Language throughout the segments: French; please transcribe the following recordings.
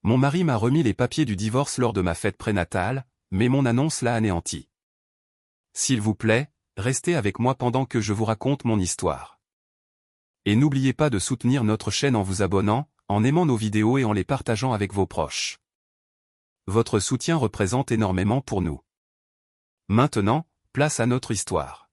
Mon mari m'a remis les papiers du divorce lors de ma fête prénatale, mais mon annonce l'a anéanti. S'il vous plaît, restez avec moi pendant que je vous raconte mon histoire. Et n'oubliez pas de soutenir notre chaîne en vous abonnant, en aimant nos vidéos et en les partageant avec vos proches. Votre soutien représente énormément pour nous. Maintenant, place à notre histoire.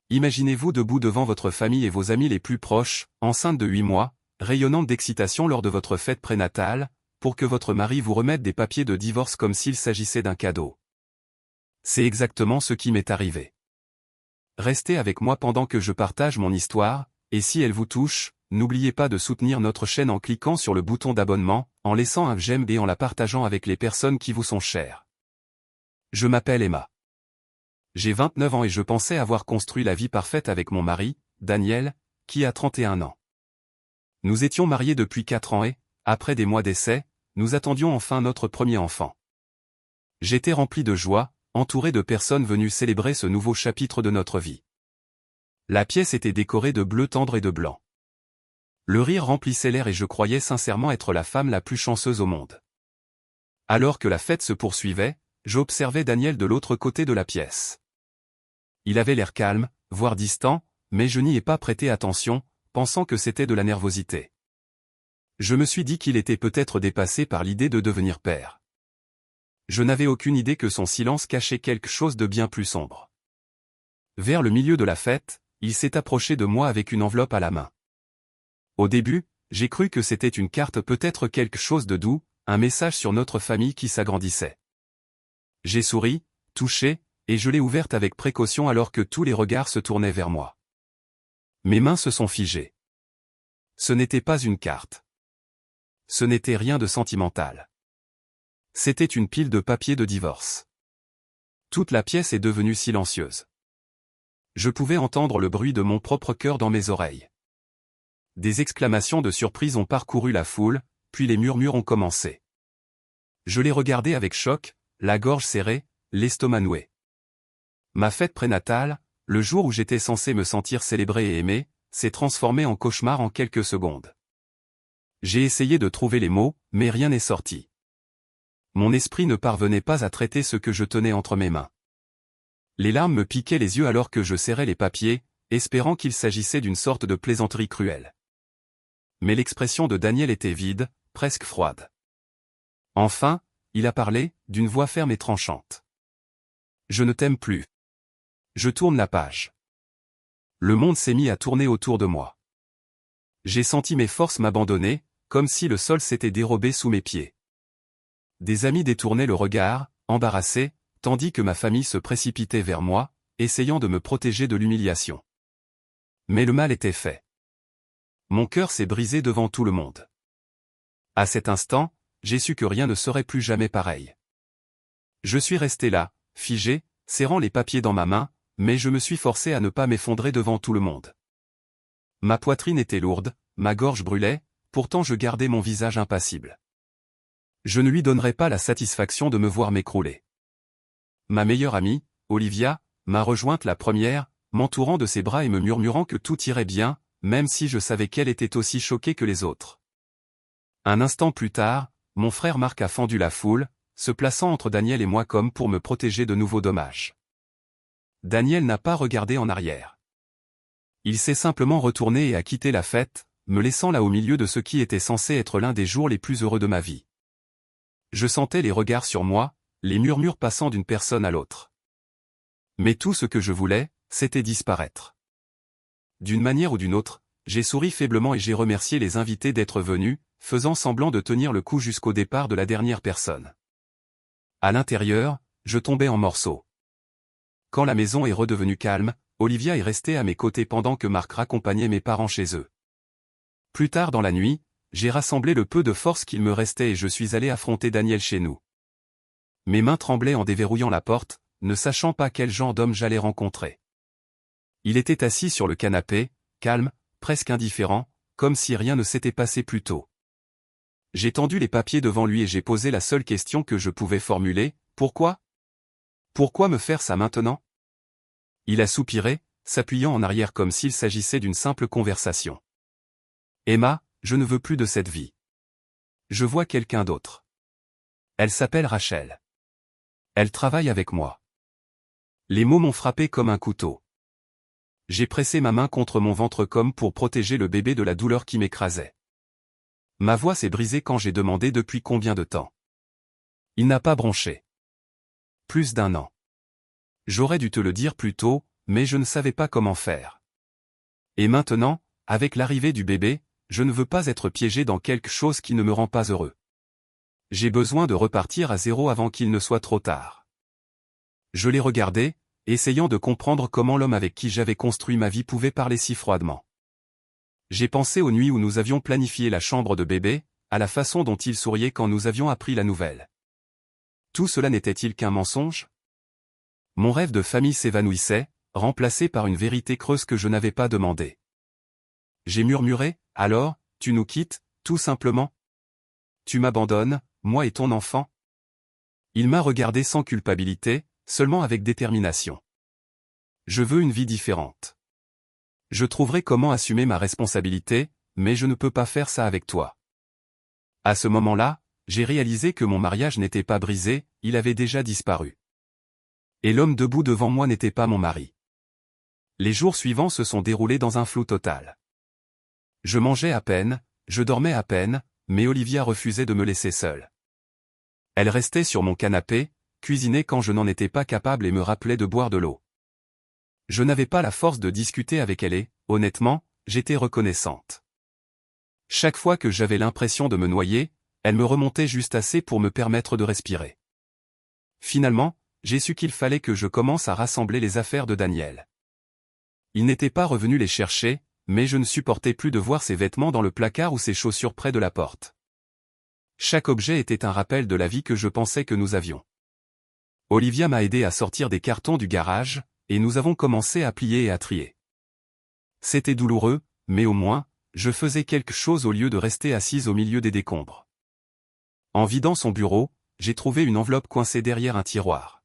Imaginez-vous debout devant votre famille et vos amis les plus proches, enceinte de 8 mois, rayonnante d'excitation lors de votre fête prénatale, pour que votre mari vous remette des papiers de divorce comme s'il s'agissait d'un cadeau. C'est exactement ce qui m'est arrivé. Restez avec moi pendant que je partage mon histoire, et si elle vous touche, n'oubliez pas de soutenir notre chaîne en cliquant sur le bouton d'abonnement, en laissant un j'aime et en la partageant avec les personnes qui vous sont chères. Je m'appelle Emma. J'ai 29 ans et je pensais avoir construit la vie parfaite avec mon mari, Daniel, qui a 31 ans. Nous étions mariés depuis 4 ans et, après des mois d'essai, nous attendions enfin notre premier enfant. J'étais rempli de joie, entouré de personnes venues célébrer ce nouveau chapitre de notre vie. La pièce était décorée de bleu tendre et de blanc. Le rire remplissait l'air et je croyais sincèrement être la femme la plus chanceuse au monde. Alors que la fête se poursuivait, j'observais Daniel de l'autre côté de la pièce. Il avait l'air calme, voire distant, mais je n'y ai pas prêté attention, pensant que c'était de la nervosité. Je me suis dit qu'il était peut-être dépassé par l'idée de devenir père. Je n'avais aucune idée que son silence cachait quelque chose de bien plus sombre. Vers le milieu de la fête, il s'est approché de moi avec une enveloppe à la main. Au début, j'ai cru que c'était une carte, peut-être quelque chose de doux, un message sur notre famille qui s'agrandissait. J'ai souri, touché, et je l'ai ouverte avec précaution alors que tous les regards se tournaient vers moi. Mes mains se sont figées. Ce n'était pas une carte. Ce n'était rien de sentimental. C'était une pile de papiers de divorce. Toute la pièce est devenue silencieuse. Je pouvais entendre le bruit de mon propre cœur dans mes oreilles. Des exclamations de surprise ont parcouru la foule, puis les murmures ont commencé. Je les regardais avec choc, la gorge serrée, l'estomac noué. Ma fête prénatale, le jour où j'étais censé me sentir célébré et aimé, s'est transformée en cauchemar en quelques secondes. J'ai essayé de trouver les mots, mais rien n'est sorti. Mon esprit ne parvenait pas à traiter ce que je tenais entre mes mains. Les larmes me piquaient les yeux alors que je serrais les papiers, espérant qu'il s'agissait d'une sorte de plaisanterie cruelle. Mais l'expression de Daniel était vide, presque froide. Enfin, il a parlé, d'une voix ferme et tranchante. « Je ne t'aime plus. » Je tourne la page. Le monde s'est mis à tourner autour de moi. J'ai senti mes forces m'abandonner, comme si le sol s'était dérobé sous mes pieds. Des amis détournaient le regard, embarrassés, tandis que ma famille se précipitait vers moi, essayant de me protéger de l'humiliation. Mais le mal était fait. Mon cœur s'est brisé devant tout le monde. À cet instant, j'ai su que rien ne serait plus jamais pareil. Je suis resté là, figé, serrant les papiers dans ma main, mais je me suis forcé à ne pas m'effondrer devant tout le monde. Ma poitrine était lourde, ma gorge brûlait, pourtant je gardais mon visage impassible. Je ne lui donnerais pas la satisfaction de me voir m'écrouler. Ma meilleure amie, Olivia, m'a rejointe la première, m'entourant de ses bras et me murmurant que tout irait bien, même si je savais qu'elle était aussi choquée que les autres. Un instant plus tard, mon frère Marc a fendu la foule, se plaçant entre Daniel et moi comme pour me protéger de nouveaux dommages. Daniel n'a pas regardé en arrière. Il s'est simplement retourné et a quitté la fête, me laissant là au milieu de ce qui était censé être l'un des jours les plus heureux de ma vie. Je sentais les regards sur moi, les murmures passant d'une personne à l'autre. Mais tout ce que je voulais, c'était disparaître. D'une manière ou d'une autre, j'ai souri faiblement et j'ai remercié les invités d'être venus, faisant semblant de tenir le coup jusqu'au départ de la dernière personne. À l'intérieur, je tombais en morceaux. Quand la maison est redevenue calme, Olivia est restée à mes côtés pendant que Marc raccompagnait mes parents chez eux. Plus tard dans la nuit, j'ai rassemblé le peu de force qu'il me restait et je suis allé affronter Daniel chez nous. Mes mains tremblaient en déverrouillant la porte, ne sachant pas quel genre d'homme j'allais rencontrer. Il était assis sur le canapé, calme, presque indifférent, comme si rien ne s'était passé plus tôt. J'ai tendu les papiers devant lui et j'ai posé la seule question que je pouvais formuler, pourquoi ? Pourquoi me faire ça maintenant ? Il a soupiré, s'appuyant en arrière comme s'il s'agissait d'une simple conversation. Emma, je ne veux plus de cette vie. Je vois quelqu'un d'autre. Elle s'appelle Rachel. Elle travaille avec moi. Les mots m'ont frappé comme un couteau. J'ai pressé ma main contre mon ventre comme pour protéger le bébé de la douleur qui m'écrasait. Ma voix s'est brisée quand j'ai demandé depuis combien de temps. Il n'a pas bronché. Plus d'1 an. J'aurais dû te le dire plus tôt, mais je ne savais pas comment faire. Et maintenant, avec l'arrivée du bébé, je ne veux pas être piégé dans quelque chose qui ne me rend pas heureux. J'ai besoin de repartir à zéro avant qu'il ne soit trop tard. Je l'ai regardé, essayant de comprendre comment l'homme avec qui j'avais construit ma vie pouvait parler si froidement. J'ai pensé aux nuits où nous avions planifié la chambre de bébé, à la façon dont il souriait quand nous avions appris la nouvelle. Tout cela n'était-il qu'un mensonge? Mon rêve de famille s'évanouissait, remplacé par une vérité creuse que je n'avais pas demandée. J'ai murmuré, « Alors, tu nous quittes, tout simplement? Tu m'abandonnes, moi et ton enfant ?» Il m'a regardé sans culpabilité, seulement avec détermination. Je veux une vie différente. Je trouverai comment assumer ma responsabilité, mais je ne peux pas faire ça avec toi. À ce moment-là, j'ai réalisé que mon mariage n'était pas brisé, il avait déjà disparu. Et l'homme debout devant moi n'était pas mon mari. Les jours suivants se sont déroulés dans un flou total. Je mangeais à peine, je dormais à peine, mais Olivia refusait de me laisser seule. Elle restait sur mon canapé, cuisinait quand je n'en étais pas capable et me rappelait de boire de l'eau. Je n'avais pas la force de discuter avec elle et, honnêtement, j'étais reconnaissante. Chaque fois que j'avais l'impression de me noyer, elle me remontait juste assez pour me permettre de respirer. Finalement, j'ai su qu'il fallait que je commence à rassembler les affaires de Daniel. Il n'était pas revenu les chercher, mais je ne supportais plus de voir ses vêtements dans le placard ou ses chaussures près de la porte. Chaque objet était un rappel de la vie que je pensais que nous avions. Olivia m'a aidé à sortir des cartons du garage, et nous avons commencé à plier et à trier. C'était douloureux, mais au moins, je faisais quelque chose au lieu de rester assise au milieu des décombres. En vidant son bureau, j'ai trouvé une enveloppe coincée derrière un tiroir.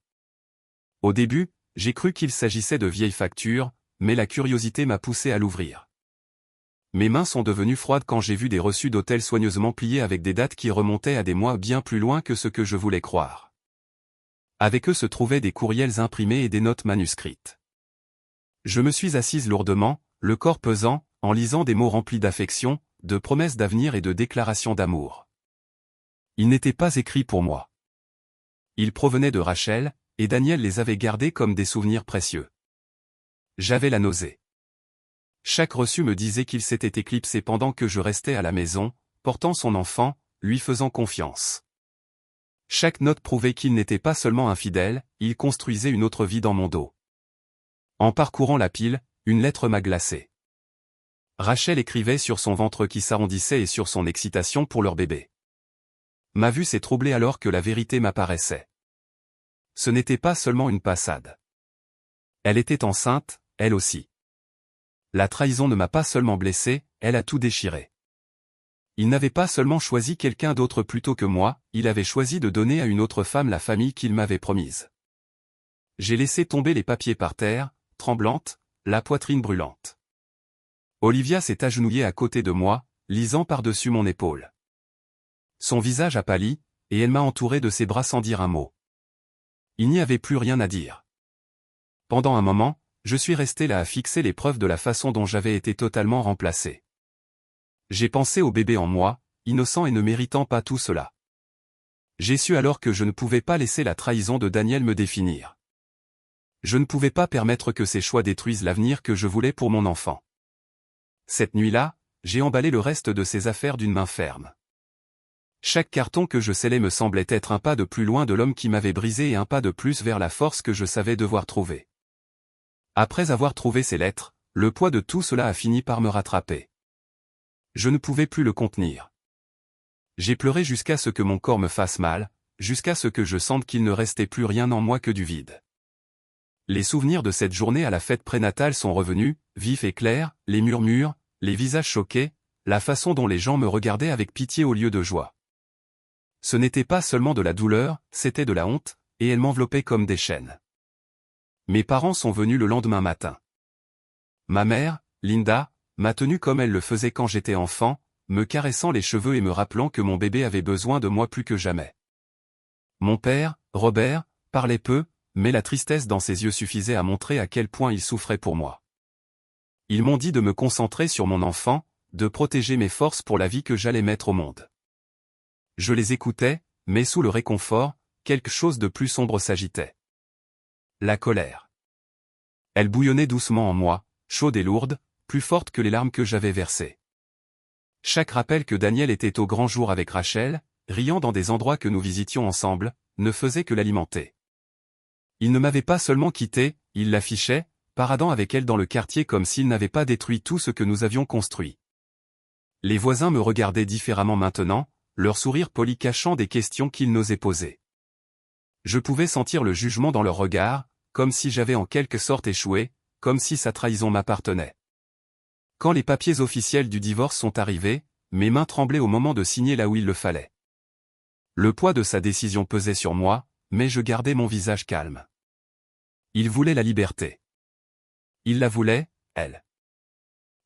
Au début, j'ai cru qu'il s'agissait de vieilles factures, mais la curiosité m'a poussé à l'ouvrir. Mes mains sont devenues froides quand j'ai vu des reçus d'hôtel soigneusement pliés avec des dates qui remontaient à des mois bien plus loin que ce que je voulais croire. Avec eux se trouvaient des courriels imprimés et des notes manuscrites. Je me suis assise lourdement, le corps pesant, en lisant des mots remplis d'affection, de promesses d'avenir et de déclarations d'amour. Ils n'étaient pas écrits pour moi. Ils provenaient de Rachel, et Daniel les avait gardés comme des souvenirs précieux. J'avais la nausée. Chaque reçu me disait qu'il s'était éclipsé pendant que je restais à la maison, portant son enfant, lui faisant confiance. Chaque note prouvait qu'il n'était pas seulement infidèle, il construisait une autre vie dans mon dos. En parcourant la pile, une lettre m'a glacé. Rachel écrivait sur son ventre qui s'arrondissait et sur son excitation pour leur bébé. Ma vue s'est troublée alors que la vérité m'apparaissait. Ce n'était pas seulement une passade. Elle était enceinte, elle aussi. La trahison ne m'a pas seulement blessé, elle a tout déchiré. Il n'avait pas seulement choisi quelqu'un d'autre plutôt que moi, il avait choisi de donner à une autre femme la famille qu'il m'avait promise. J'ai laissé tomber les papiers par terre, tremblante, la poitrine brûlante. Olivia s'est agenouillée à côté de moi, lisant par-dessus mon épaule. Son visage a pâli, et elle m'a entouré de ses bras sans dire un mot. Il n'y avait plus rien à dire. Pendant un moment, je suis resté là à fixer les preuves de la façon dont j'avais été totalement remplacé. J'ai pensé au bébé en moi, innocent et ne méritant pas tout cela. J'ai su alors que je ne pouvais pas laisser la trahison de Daniel me définir. Je ne pouvais pas permettre que ses choix détruisent l'avenir que je voulais pour mon enfant. Cette nuit-là, j'ai emballé le reste de ses affaires d'une main ferme. Chaque carton que je scellais me semblait être un pas de plus loin de l'homme qui m'avait brisé et un pas de plus vers la force que je savais devoir trouver. Après avoir trouvé ces lettres, le poids de tout cela a fini par me rattraper. Je ne pouvais plus le contenir. J'ai pleuré jusqu'à ce que mon corps me fasse mal, jusqu'à ce que je sente qu'il ne restait plus rien en moi que du vide. Les souvenirs de cette journée à la fête prénatale sont revenus, vifs et clairs, les murmures, les visages choqués, la façon dont les gens me regardaient avec pitié au lieu de joie. Ce n'était pas seulement de la douleur, c'était de la honte, et elle m'enveloppait comme des chaînes. Mes parents sont venus le lendemain matin. Ma mère, Linda, m'a tenu comme elle le faisait quand j'étais enfant, me caressant les cheveux et me rappelant que mon bébé avait besoin de moi plus que jamais. Mon père, Robert, parlait peu, mais la tristesse dans ses yeux suffisait à montrer à quel point il souffrait pour moi. Ils m'ont dit de me concentrer sur mon enfant, de protéger mes forces pour la vie que j'allais mettre au monde. Je les écoutais, mais sous le réconfort, quelque chose de plus sombre s'agitait. La colère. Elle bouillonnait doucement en moi, chaude et lourde, plus forte que les larmes que j'avais versées. Chaque rappel que Daniel était au grand jour avec Rachel, riant dans des endroits que nous visitions ensemble, ne faisait que l'alimenter. Il ne m'avait pas seulement quitté, il l'affichait, paradant avec elle dans le quartier comme s'il n'avait pas détruit tout ce que nous avions construit. Les voisins me regardaient différemment maintenant, leur sourire poli cachant des questions qu'ils n'osaient poser. Je pouvais sentir le jugement dans leur regard, comme si j'avais en quelque sorte échoué, comme si sa trahison m'appartenait. Quand les papiers officiels du divorce sont arrivés, mes mains tremblaient au moment de signer là où il le fallait. Le poids de sa décision pesait sur moi, mais je gardais mon visage calme. Il voulait la liberté. Il la voulait, elle.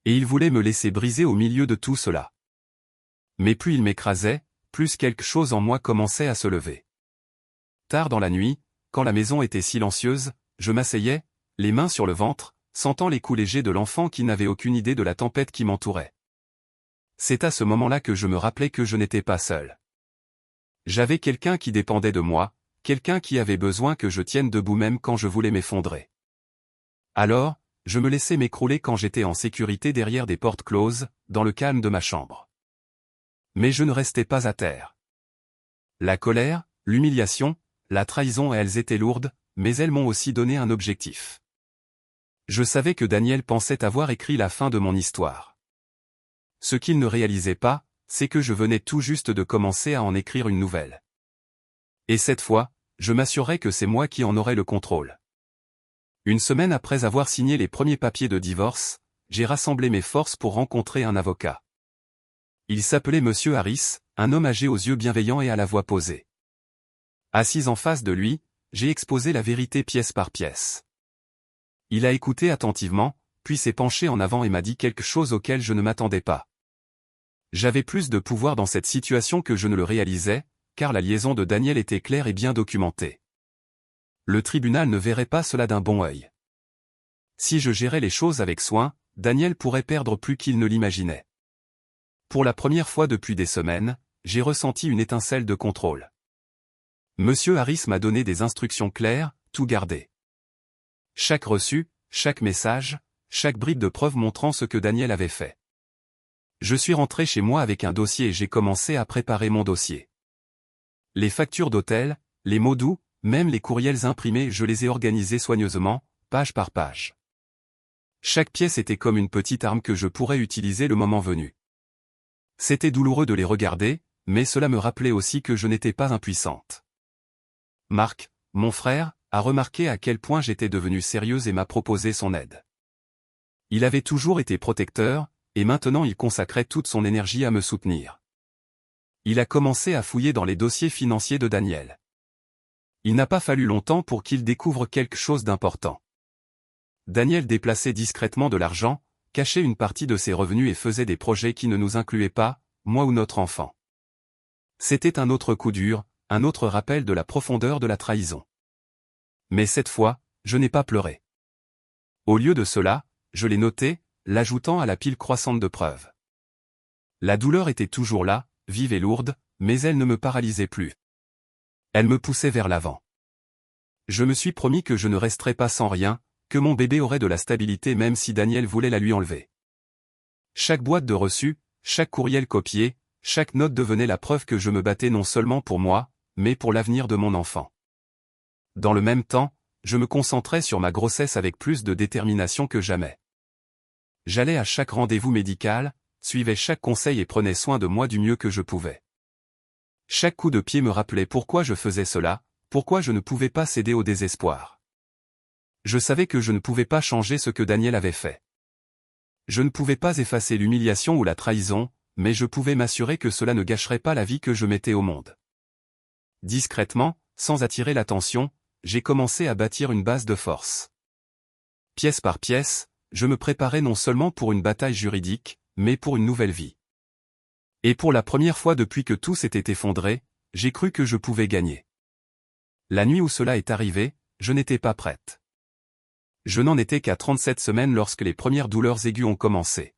Et il voulait me laisser briser au milieu de tout cela. Mais plus il m'écrasait, plus quelque chose en moi commençait à se lever. Tard dans la nuit, quand la maison était silencieuse, je m'asseyais, les mains sur le ventre, sentant les coups légers de l'enfant qui n'avait aucune idée de la tempête qui m'entourait. C'est à ce moment-là que je me rappelais que je n'étais pas seul. J'avais quelqu'un qui dépendait de moi, quelqu'un qui avait besoin que je tienne debout même quand je voulais m'effondrer. Alors, je me laissais m'écrouler quand j'étais en sécurité derrière des portes closes, dans le calme de ma chambre. Mais je ne restais pas à terre. La colère, l'humiliation, la trahison, elles étaient lourdes, mais elles m'ont aussi donné un objectif. Je savais que Daniel pensait avoir écrit la fin de mon histoire. Ce qu'il ne réalisait pas, c'est que je venais tout juste de commencer à en écrire une nouvelle. Et cette fois, je m'assurais que c'est moi qui en aurais le contrôle. Une semaine après avoir signé les premiers papiers de divorce, j'ai rassemblé mes forces pour rencontrer un avocat. Il s'appelait Monsieur Harris, un homme âgé aux yeux bienveillants et à la voix posée. Assis en face de lui, j'ai exposé la vérité pièce par pièce. Il a écouté attentivement, puis s'est penché en avant et m'a dit quelque chose auquel je ne m'attendais pas. J'avais plus de pouvoir dans cette situation que je ne le réalisais, car la liaison de Daniel était claire et bien documentée. Le tribunal ne verrait pas cela d'un bon œil. Si je gérais les choses avec soin, Daniel pourrait perdre plus qu'il ne l'imaginait. Pour la première fois depuis des semaines, j'ai ressenti une étincelle de contrôle. Monsieur Harris m'a donné des instructions claires, tout gardé. Chaque reçu, chaque message, chaque bribe de preuve montrant ce que Daniel avait fait. Je suis rentré chez moi avec un dossier et j'ai commencé à préparer mon dossier. Les factures d'hôtel, les mots doux, même les courriels imprimés, je les ai organisés soigneusement, page par page. Chaque pièce était comme une petite arme que je pourrais utiliser le moment venu. C'était douloureux de les regarder, mais cela me rappelait aussi que je n'étais pas impuissante. Marc, mon frère, a remarqué à quel point j'étais devenue sérieuse et m'a proposé son aide. Il avait toujours été protecteur, et maintenant il consacrait toute son énergie à me soutenir. Il a commencé à fouiller dans les dossiers financiers de Daniel. Il n'a pas fallu longtemps pour qu'il découvre quelque chose d'important. Daniel déplaçait discrètement de l'argent, cachait une partie de ses revenus et faisait des projets qui ne nous incluaient pas, moi ou notre enfant. C'était un autre coup dur, un autre rappel de la profondeur de la trahison. Mais cette fois, je n'ai pas pleuré. Au lieu de cela, je l'ai noté, l'ajoutant à la pile croissante de preuves. La douleur était toujours là, vive et lourde, mais elle ne me paralysait plus. Elle me poussait vers l'avant. Je me suis promis que je ne resterais pas sans rien, que mon bébé aurait de la stabilité même si Daniel voulait la lui enlever. Chaque boîte de reçus, chaque courriel copié, chaque note devenait la preuve que je me battais non seulement pour moi, mais pour l'avenir de mon enfant. Dans le même temps, je me concentrais sur ma grossesse avec plus de détermination que jamais. J'allais à chaque rendez-vous médical, suivais chaque conseil et prenais soin de moi du mieux que je pouvais. Chaque coup de pied me rappelait pourquoi je faisais cela, pourquoi je ne pouvais pas céder au désespoir. Je savais que je ne pouvais pas changer ce que Daniel avait fait. Je ne pouvais pas effacer l'humiliation ou la trahison, mais je pouvais m'assurer que cela ne gâcherait pas la vie que je mettais au monde. Discrètement, sans attirer l'attention, j'ai commencé à bâtir une base de force. Pièce par pièce, je me préparais non seulement pour une bataille juridique, mais pour une nouvelle vie. Et pour la première fois depuis que tout s'était effondré, j'ai cru que je pouvais gagner. La nuit où cela est arrivé, je n'étais pas prête. Je n'en étais qu'à 37 semaines lorsque les premières douleurs aiguës ont commencé.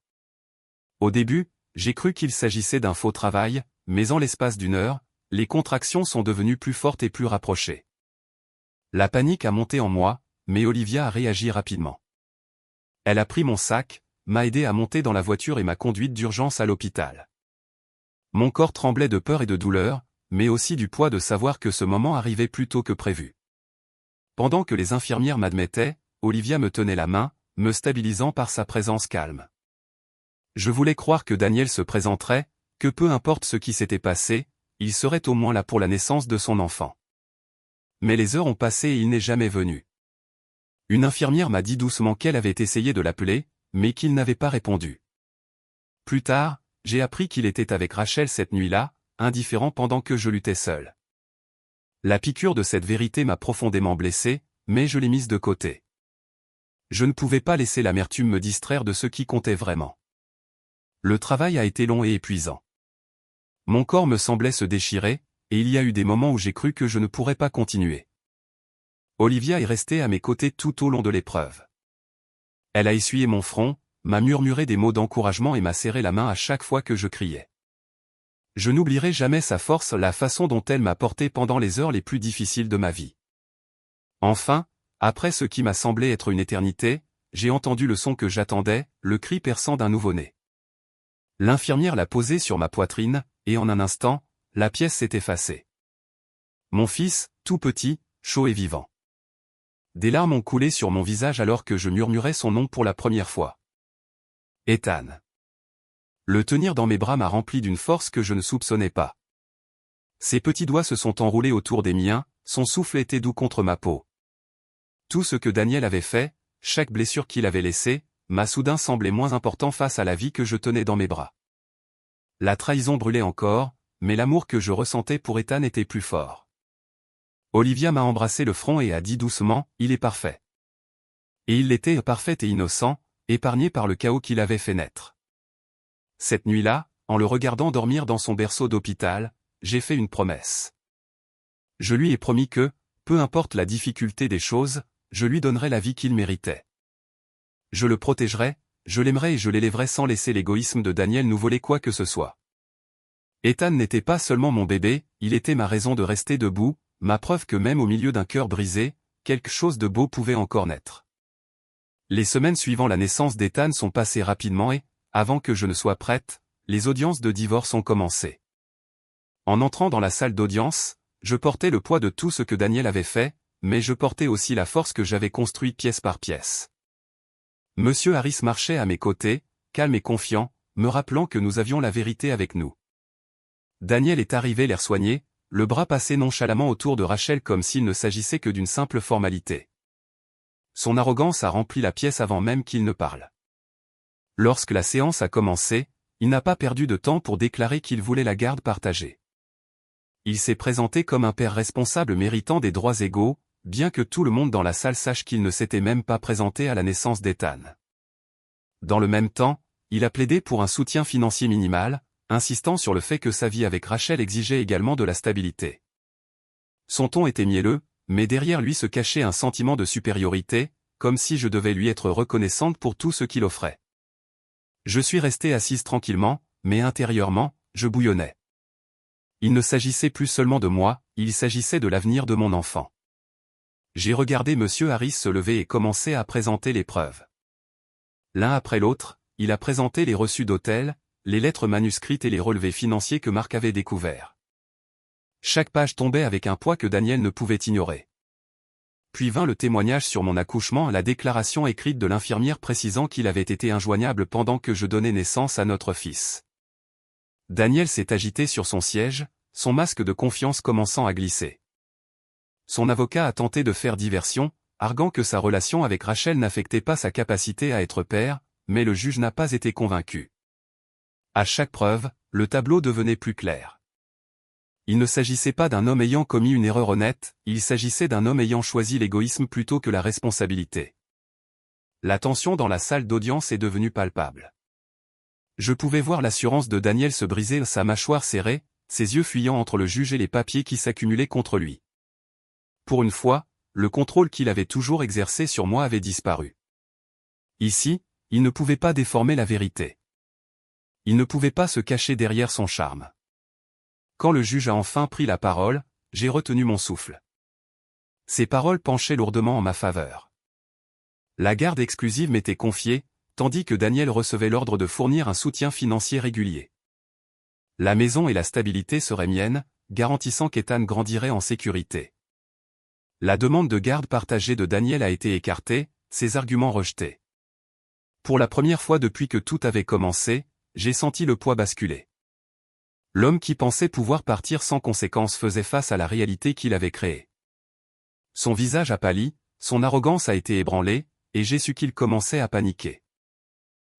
Au début, j'ai cru qu'il s'agissait d'un faux travail, mais en l'espace d'une heure, les contractions sont devenues plus fortes et plus rapprochées. La panique a monté en moi, mais Olivia a réagi rapidement. Elle a pris mon sac, m'a aidé à monter dans la voiture et m'a conduite d'urgence à l'hôpital. Mon corps tremblait de peur et de douleur, mais aussi du poids de savoir que ce moment arrivait plus tôt que prévu. Pendant que les infirmières m'admettaient, Olivia me tenait la main, me stabilisant par sa présence calme. Je voulais croire que Daniel se présenterait, que peu importe ce qui s'était passé, il serait au moins là pour la naissance de son enfant. Mais les heures ont passé et il n'est jamais venu. Une infirmière m'a dit doucement qu'elle avait essayé de l'appeler, mais qu'il n'avait pas répondu. Plus tard, j'ai appris qu'il était avec Rachel cette nuit-là, indifférent pendant que je luttais seul. La piqûre de cette vérité m'a profondément blessé, mais je l'ai mise de côté. Je ne pouvais pas laisser l'amertume me distraire de ce qui comptait vraiment. Le travail a été long et épuisant. Mon corps me semblait se déchirer, et il y a eu des moments où j'ai cru que je ne pourrais pas continuer. Olivia est restée à mes côtés tout au long de l'épreuve. Elle a essuyé mon front, m'a murmuré des mots d'encouragement et m'a serré la main à chaque fois que je criais. Je n'oublierai jamais sa force, la façon dont elle m'a porté pendant les heures les plus difficiles de ma vie. Enfin, après ce qui m'a semblé être une éternité, j'ai entendu le son que j'attendais, le cri perçant d'un nouveau-né. L'infirmière l'a posé sur ma poitrine, et en un instant, la pièce s'est effacée. Mon fils, tout petit, chaud et vivant. Des larmes ont coulé sur mon visage alors que je murmurais son nom pour la première fois. Ethan. Le tenir dans mes bras m'a rempli d'une force que je ne soupçonnais pas. Ses petits doigts se sont enroulés autour des miens, son souffle était doux contre ma peau. Tout ce que Daniel avait fait, chaque blessure qu'il avait laissée, m'a soudain semblé moins important face à la vie que je tenais dans mes bras. La trahison brûlait encore, mais l'amour que je ressentais pour Ethan était plus fort. Olivia m'a embrassé le front et a dit doucement, « Il est parfait. » Et il l'était, parfait et innocent, épargné par le chaos qu'il avait fait naître. Cette nuit-là, en le regardant dormir dans son berceau d'hôpital, j'ai fait une promesse. Je lui ai promis que, peu importe la difficulté des choses, je lui donnerai la vie qu'il méritait. Je le protégerai, je l'aimerai et je l'élèverai sans laisser l'égoïsme de Daniel nous voler quoi que ce soit. Ethan n'était pas seulement mon bébé, il était ma raison de rester debout, ma preuve que même au milieu d'un cœur brisé, quelque chose de beau pouvait encore naître. Les semaines suivant la naissance d'Ethan sont passées rapidement et, avant que je ne sois prête, les audiences de divorce ont commencé. En entrant dans la salle d'audience, je portais le poids de tout ce que Daniel avait fait, mais je portais aussi la force que j'avais construite pièce par pièce. Monsieur Harris marchait à mes côtés, calme et confiant, me rappelant que nous avions la vérité avec nous. Daniel est arrivé l'air soigné, le bras passé nonchalamment autour de Rachel comme s'il ne s'agissait que d'une simple formalité. Son arrogance a rempli la pièce avant même qu'il ne parle. Lorsque la séance a commencé, il n'a pas perdu de temps pour déclarer qu'il voulait la garde partagée. Il s'est présenté comme un père responsable méritant des droits égaux, bien que tout le monde dans la salle sache qu'il ne s'était même pas présenté à la naissance d'Ethan. Dans le même temps, il a plaidé pour un soutien financier minimal, insistant sur le fait que sa vie avec Rachel exigeait également de la stabilité. Son ton était mielleux, mais derrière lui se cachait un sentiment de supériorité, comme si je devais lui être reconnaissante pour tout ce qu'il offrait. Je suis restée assise tranquillement, mais intérieurement, je bouillonnais. Il ne s'agissait plus seulement de moi, il s'agissait de l'avenir de mon enfant. J'ai regardé Monsieur Harris se lever et commencer à présenter les preuves. L'un après l'autre, il a présenté les reçus d'hôtel, les lettres manuscrites et les relevés financiers que Marc avait découverts. Chaque page tombait avec un poids que Daniel ne pouvait ignorer. Puis vint le témoignage sur mon accouchement, la déclaration écrite de l'infirmière précisant qu'il avait été injoignable pendant que je donnais naissance à notre fils. Daniel s'est agité sur son siège, son masque de confiance commençant à glisser. Son avocat a tenté de faire diversion, arguant que sa relation avec Rachel n'affectait pas sa capacité à être père, mais le juge n'a pas été convaincu. À chaque preuve, le tableau devenait plus clair. Il ne s'agissait pas d'un homme ayant commis une erreur honnête, il s'agissait d'un homme ayant choisi l'égoïsme plutôt que la responsabilité. La tension dans la salle d'audience est devenue palpable. Je pouvais voir l'assurance de Daniel se briser, sa mâchoire serrée, ses yeux fuyant entre le juge et les papiers qui s'accumulaient contre lui. Pour une fois, le contrôle qu'il avait toujours exercé sur moi avait disparu. Ici, il ne pouvait pas déformer la vérité. Il ne pouvait pas se cacher derrière son charme. Quand le juge a enfin pris la parole, j'ai retenu mon souffle. Ses paroles penchaient lourdement en ma faveur. La garde exclusive m'était confiée, tandis que Daniel recevait l'ordre de fournir un soutien financier régulier. La maison et la stabilité seraient miennes, garantissant qu'Ethan grandirait en sécurité. La demande de garde partagée de Daniel a été écartée, ses arguments rejetés. Pour la première fois depuis que tout avait commencé, j'ai senti le poids basculer. L'homme qui pensait pouvoir partir sans conséquence faisait face à la réalité qu'il avait créée. Son visage a pâli, son arrogance a été ébranlée, et j'ai su qu'il commençait à paniquer.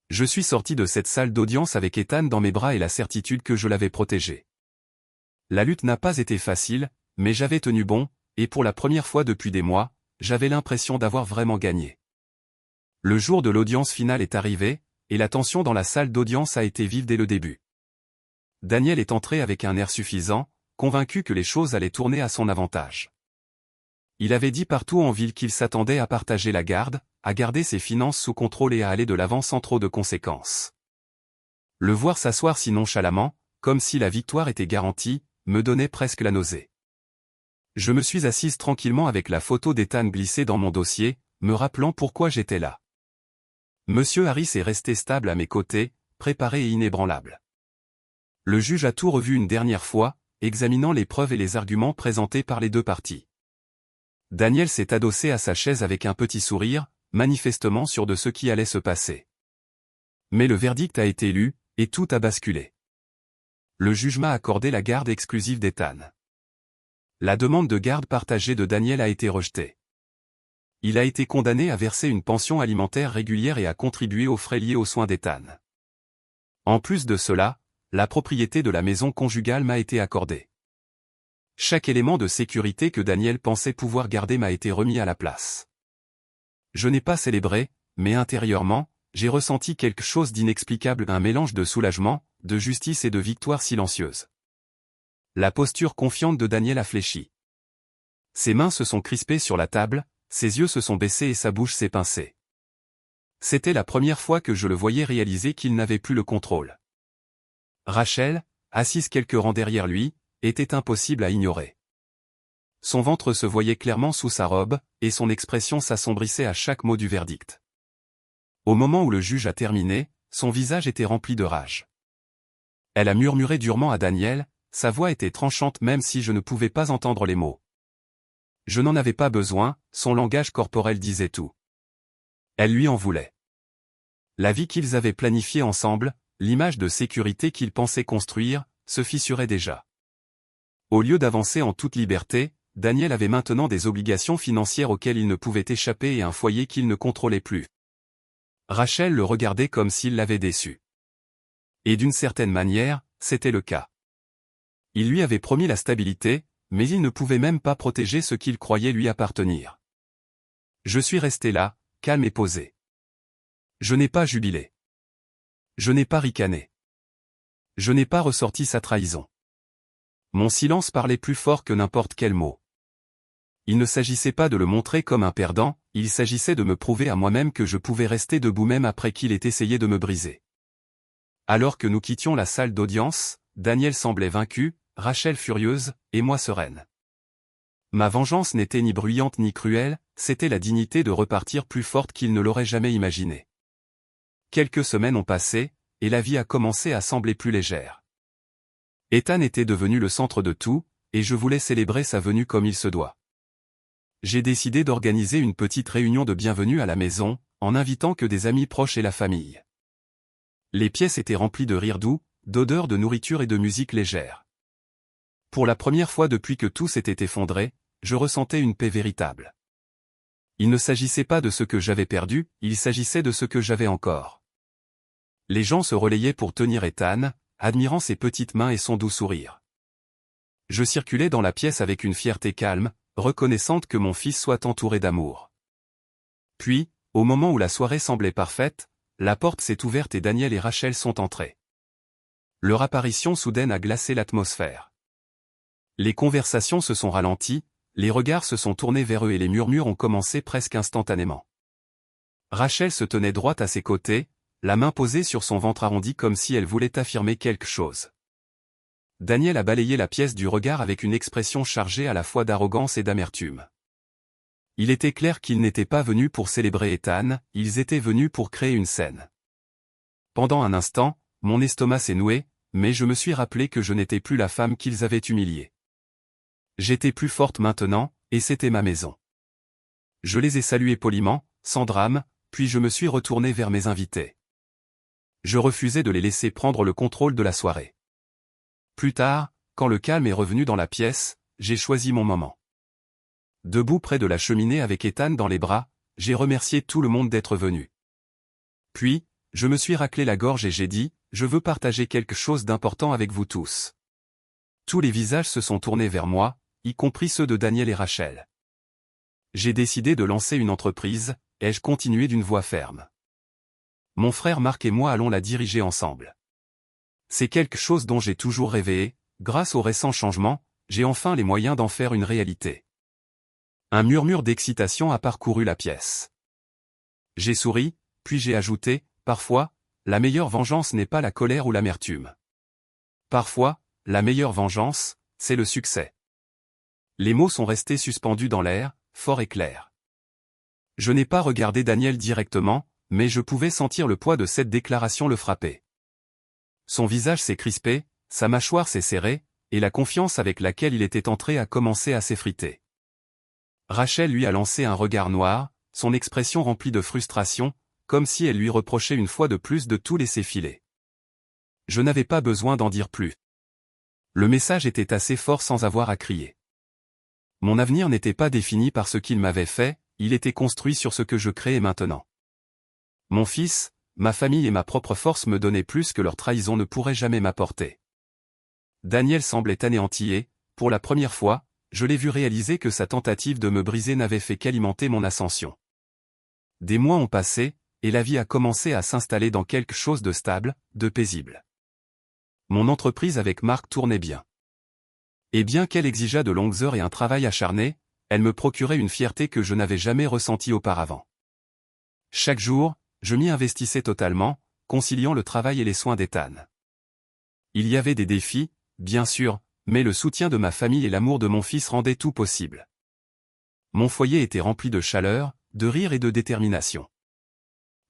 Je suis sorti de cette salle d'audience avec Ethan dans mes bras et la certitude que je l'avais protégé. La lutte n'a pas été facile, mais j'avais tenu bon, et pour la première fois depuis des mois, j'avais l'impression d'avoir vraiment gagné. Le jour de l'audience finale est arrivé, et la tension dans la salle d'audience a été vive dès le début. Daniel est entré avec un air suffisant, convaincu que les choses allaient tourner à son avantage. Il avait dit partout en ville qu'il s'attendait à partager la garde, à garder ses finances sous contrôle et à aller de l'avant sans trop de conséquences. Le voir s'asseoir si nonchalamment, comme si la victoire était garantie, me donnait presque la nausée. Je me suis assise tranquillement avec la photo d'Ethan glissée dans mon dossier, me rappelant pourquoi j'étais là. Monsieur Harris est resté stable à mes côtés, préparé et inébranlable. Le juge a tout revu une dernière fois, examinant les preuves et les arguments présentés par les deux parties. Daniel s'est adossé à sa chaise avec un petit sourire, manifestement sûr de ce qui allait se passer. Mais le verdict a été lu, et tout a basculé. Le juge m'a accordé la garde exclusive d'Ethan. La demande de garde partagée de Daniel a été rejetée. Il a été condamné à verser une pension alimentaire régulière et à contribuer aux frais liés aux soins d'Ethan. En plus de cela, la propriété de la maison conjugale m'a été accordée. Chaque élément de sécurité que Daniel pensait pouvoir garder m'a été remis à la place. Je n'ai pas célébré, mais intérieurement, j'ai ressenti quelque chose d'inexplicable, un mélange de soulagement, de justice et de victoire silencieuse. La posture confiante de Daniel a fléchi. Ses mains se sont crispées sur la table, ses yeux se sont baissés et sa bouche s'est pincée. C'était la première fois que je le voyais réaliser qu'il n'avait plus le contrôle. Rachel, assise quelques rangs derrière lui, était impossible à ignorer. Son ventre se voyait clairement sous sa robe, et son expression s'assombrissait à chaque mot du verdict. Au moment où le juge a terminé, son visage était rempli de rage. Elle a murmuré durement à Daniel, sa voix était tranchante même si je ne pouvais pas entendre les mots. Je n'en avais pas besoin, son langage corporel disait tout. Elle lui en voulait. La vie qu'ils avaient planifiée ensemble, l'image de sécurité qu'ils pensaient construire, se fissurait déjà. Au lieu d'avancer en toute liberté, Daniel avait maintenant des obligations financières auxquelles il ne pouvait échapper et un foyer qu'il ne contrôlait plus. Rachel le regardait comme s'il l'avait déçu. Et d'une certaine manière, c'était le cas. Il lui avait promis la stabilité, mais il ne pouvait même pas protéger ce qu'il croyait lui appartenir. Je suis resté là, calme et posé. Je n'ai pas jubilé. Je n'ai pas ricané. Je n'ai pas ressorti sa trahison. Mon silence parlait plus fort que n'importe quel mot. Il ne s'agissait pas de le montrer comme un perdant, il s'agissait de me prouver à moi-même que je pouvais rester debout même après qu'il ait essayé de me briser. Alors que nous quittions la salle d'audience, Daniel semblait vaincu, Rachel furieuse, et moi sereine. Ma vengeance n'était ni bruyante ni cruelle, c'était la dignité de repartir plus forte qu'il ne l'aurait jamais imaginé. Quelques semaines ont passé, et la vie a commencé à sembler plus légère. Ethan était devenu le centre de tout, et je voulais célébrer sa venue comme il se doit. J'ai décidé d'organiser une petite réunion de bienvenue à la maison, en invitant que des amis proches et la famille. Les pièces étaient remplies de rires doux, d'odeurs de nourriture et de musique légère. Pour la première fois depuis que tout s'était effondré, je ressentais une paix véritable. Il ne s'agissait pas de ce que j'avais perdu, il s'agissait de ce que j'avais encore. Les gens se relayaient pour tenir Ethan, admirant ses petites mains et son doux sourire. Je circulais dans la pièce avec une fierté calme, reconnaissante que mon fils soit entouré d'amour. Puis, au moment où la soirée semblait parfaite, la porte s'est ouverte et Daniel et Rachel sont entrés. Leur apparition soudaine a glacé l'atmosphère. Les conversations se sont ralenties, les regards se sont tournés vers eux et les murmures ont commencé presque instantanément. Rachel se tenait droite à ses côtés, la main posée sur son ventre arrondi comme si elle voulait affirmer quelque chose. Daniel a balayé la pièce du regard avec une expression chargée à la fois d'arrogance et d'amertume. Il était clair qu'ils n'étaient pas venus pour célébrer Ethan, ils étaient venus pour créer une scène. Pendant un instant, mon estomac s'est noué, mais je me suis rappelé que je n'étais plus la femme qu'ils avaient humiliée. J'étais plus forte maintenant, et c'était ma maison. Je les ai salués poliment, sans drame, puis je me suis retourné vers mes invités. Je refusais de les laisser prendre le contrôle de la soirée. Plus tard, quand le calme est revenu dans la pièce, j'ai choisi mon moment. Debout près de la cheminée avec Ethan dans les bras, j'ai remercié tout le monde d'être venu. Puis, je me suis raclé la gorge et j'ai dit, je veux partager quelque chose d'important avec vous tous. Tous les visages se sont tournés vers moi, y compris ceux de Daniel et Rachel. J'ai décidé de lancer une entreprise, ai-je continué d'une voix ferme. Mon frère Marc et moi allons la diriger ensemble. C'est quelque chose dont j'ai toujours rêvé et, grâce aux récents changements, j'ai enfin les moyens d'en faire une réalité. Un murmure d'excitation a parcouru la pièce. J'ai souri, puis j'ai ajouté, parfois, la meilleure vengeance n'est pas la colère ou l'amertume. Parfois, la meilleure vengeance, c'est le succès. Les mots sont restés suspendus dans l'air, forts et clairs. Je n'ai pas regardé Daniel directement, mais je pouvais sentir le poids de cette déclaration le frapper. Son visage s'est crispé, sa mâchoire s'est serrée, et la confiance avec laquelle il était entré a commencé à s'effriter. Rachel lui a lancé un regard noir, son expression remplie de frustration, comme si elle lui reprochait une fois de plus de tout laisser filer. Je n'avais pas besoin d'en dire plus. Le message était assez fort sans avoir à crier. Mon avenir n'était pas défini par ce qu'il m'avait fait, il était construit sur ce que je créais maintenant. Mon fils, ma famille et ma propre force me donnaient plus que leur trahison ne pourrait jamais m'apporter. Daniel semblait anéanti et, pour la première fois, je l'ai vu réaliser que sa tentative de me briser n'avait fait qu'alimenter mon ascension. Des mois ont passé, et la vie a commencé à s'installer dans quelque chose de stable, de paisible. Mon entreprise avec Marc tournait bien. Et bien qu'elle exigeât de longues heures et un travail acharné, elle me procurait une fierté que je n'avais jamais ressentie auparavant. Chaque jour, je m'y investissais totalement, conciliant le travail et les soins d'Ethan. Il y avait des défis, bien sûr, mais le soutien de ma famille et l'amour de mon fils rendaient tout possible. Mon foyer était rempli de chaleur, de rire et de détermination.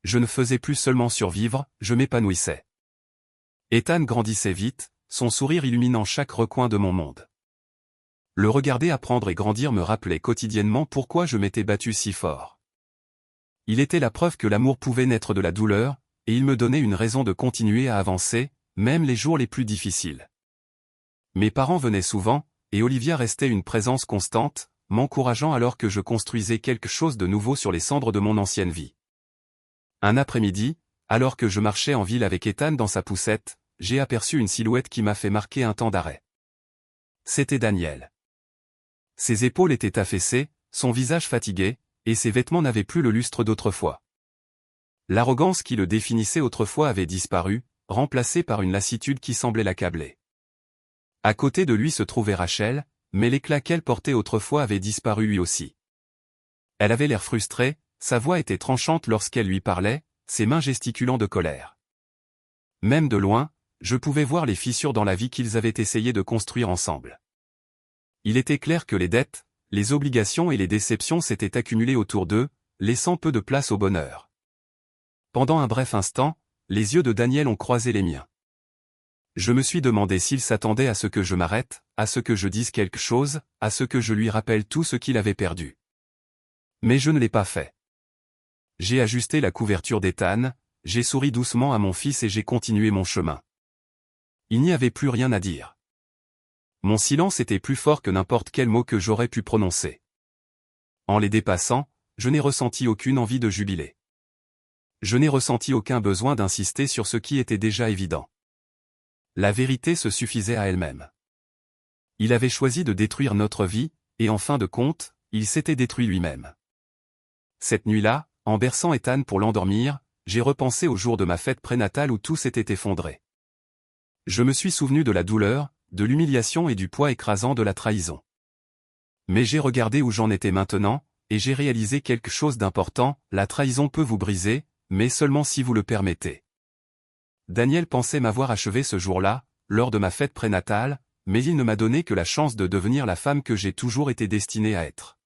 Je ne faisais plus seulement survivre, je m'épanouissais. Ethan grandissait vite, son sourire illuminant chaque recoin de mon monde. Le regarder apprendre et grandir me rappelait quotidiennement pourquoi je m'étais battu si fort. Il était la preuve que l'amour pouvait naître de la douleur, et il me donnait une raison de continuer à avancer, même les jours les plus difficiles. Mes parents venaient souvent, et Olivia restait une présence constante, m'encourageant alors que je construisais quelque chose de nouveau sur les cendres de mon ancienne vie. Un après-midi, alors que je marchais en ville avec Ethan dans sa poussette, j'ai aperçu une silhouette qui m'a fait marquer un temps d'arrêt. C'était Daniel. Ses épaules étaient affaissées, son visage fatigué, et ses vêtements n'avaient plus le lustre d'autrefois. L'arrogance qui le définissait autrefois avait disparu, remplacée par une lassitude qui semblait l'accabler. À côté de lui se trouvait Rachel, mais l'éclat qu'elle portait autrefois avait disparu lui aussi. Elle avait l'air frustrée, sa voix était tranchante lorsqu'elle lui parlait, ses mains gesticulant de colère. Même de loin, je pouvais voir les fissures dans la vie qu'ils avaient essayé de construire ensemble. Il était clair que les dettes, les obligations et les déceptions s'étaient accumulées autour d'eux, laissant peu de place au bonheur. Pendant un bref instant, les yeux de Daniel ont croisé les miens. Je me suis demandé s'il s'attendait à ce que je m'arrête, à ce que je dise quelque chose, à ce que je lui rappelle tout ce qu'il avait perdu. Mais je ne l'ai pas fait. J'ai ajusté la couverture d'Ethan, j'ai souri doucement à mon fils et j'ai continué mon chemin. Il n'y avait plus rien à dire. Mon silence était plus fort que n'importe quel mot que j'aurais pu prononcer. En les dépassant, je n'ai ressenti aucune envie de jubiler. Je n'ai ressenti aucun besoin d'insister sur ce qui était déjà évident. La vérité se suffisait à elle-même. Il avait choisi de détruire notre vie, et en fin de compte, il s'était détruit lui-même. Cette nuit-là, en berçant Ethan pour l'endormir, j'ai repensé au jour de ma fête prénatale où tout s'était effondré. Je me suis souvenu de la douleur, de l'humiliation et du poids écrasant de la trahison. Mais j'ai regardé où j'en étais maintenant, et j'ai réalisé quelque chose d'important, la trahison peut vous briser, mais seulement si vous le permettez. Daniel pensait m'avoir achevé ce jour-là, lors de ma fête prénatale, mais il ne m'a donné que la chance de devenir la femme que j'ai toujours été destinée à être.